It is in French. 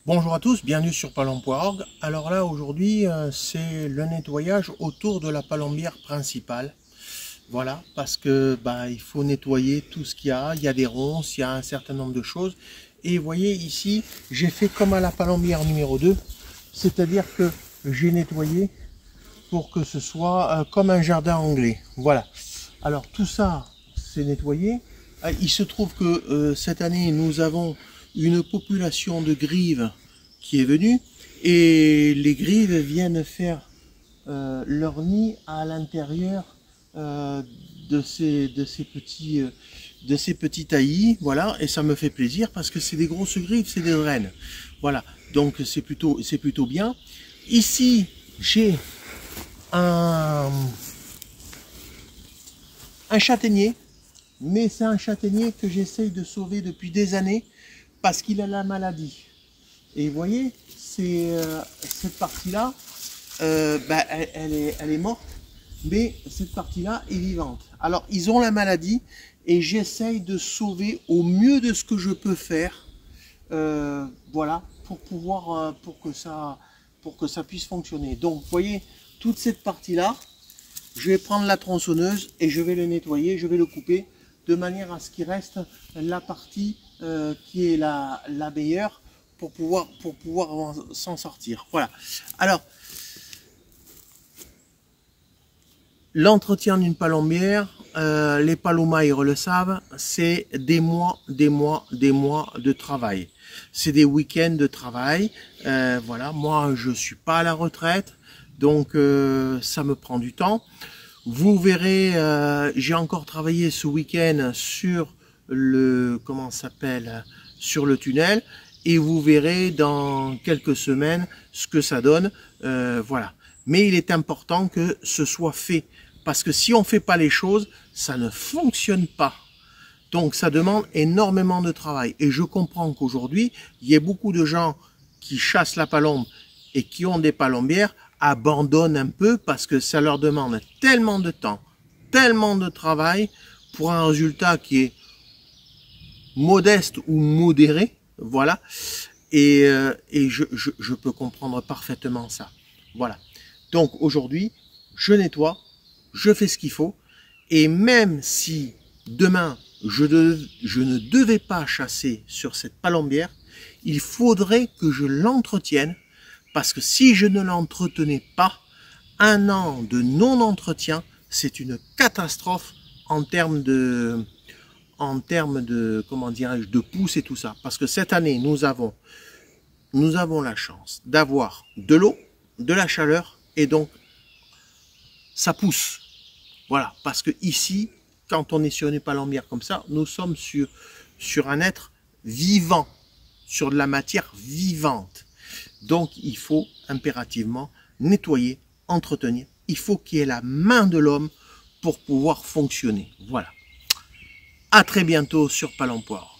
Bonjour à tous, bienvenue sur Palempoir.org. Alors là aujourd'hui c'est le nettoyage autour de la palombière principale. Voilà, parce que il faut nettoyer tout ce qu'il y a des ronces, il y a un certain nombre de choses. Et vous voyez ici, j'ai fait comme à la palombière numéro 2, c'est-à-dire que j'ai nettoyé pour que ce soit comme un jardin anglais. Voilà, alors tout ça c'est nettoyé. Il se trouve que cette année nous avons une population de grives qui est venue et les grives viennent faire leur nid à l'intérieur de ces petits taillis, voilà, et ça me fait plaisir parce que c'est des grosses grives, c'est des rennes, voilà, donc c'est plutôt bien. Ici j'ai un châtaignier, mais c'est un châtaignier que j'essaye de sauver depuis des années parce qu'il a la maladie. Et vous voyez, c'est cette partie-là, elle est morte, mais cette partie-là est vivante. Alors, ils ont la maladie et j'essaye de sauver au mieux de ce que je peux faire, voilà, pour pouvoir, pour que ça puisse fonctionner. Donc, vous voyez, toute cette partie-là, je vais prendre la tronçonneuse et je vais le nettoyer, je vais le couper de manière à ce qu'il reste la partie qui est la meilleure pour pouvoir s'en sortir. Voilà. Alors, l'entretien d'une palombière, les palomaires le savent, c'est des mois de travail. C'est des week-ends de travail. Voilà, moi je suis pas à la retraite, donc ça me prend du temps. Vous verrez, j'ai encore travaillé ce week-end sur le, comment ça s'appelle, sur le tunnel, et vous verrez dans quelques semaines ce que ça donne, voilà. Mais il est important que ce soit fait, parce que si on fait pas les choses, ça ne fonctionne pas. Donc ça demande énormément de travail, et je comprends qu'aujourd'hui, il y ait beaucoup de gens qui chassent la palombe et qui ont des palombières, abandonnent un peu parce que ça leur demande tellement de temps, tellement de travail pour un résultat qui est modeste ou modéré, voilà, et je peux comprendre parfaitement ça, voilà. Donc aujourd'hui, je nettoie, je fais ce qu'il faut, et même si demain je ne devais pas chasser sur cette palombière, il faudrait que je l'entretienne, parce que si je ne l'entretenais pas, un an de non-entretien, c'est une catastrophe en termes de comment dirais-je, de pousses et tout ça. Parce que cette année, nous avons la chance d'avoir de l'eau, de la chaleur, et donc ça pousse. Voilà, parce que ici, quand on est sur une palombière comme ça, nous sommes sur un être vivant, sur de la matière vivante. Donc il faut impérativement nettoyer, entretenir. Il faut qu'il y ait la main de l'homme pour pouvoir fonctionner. Voilà. À très bientôt sur Palempoir.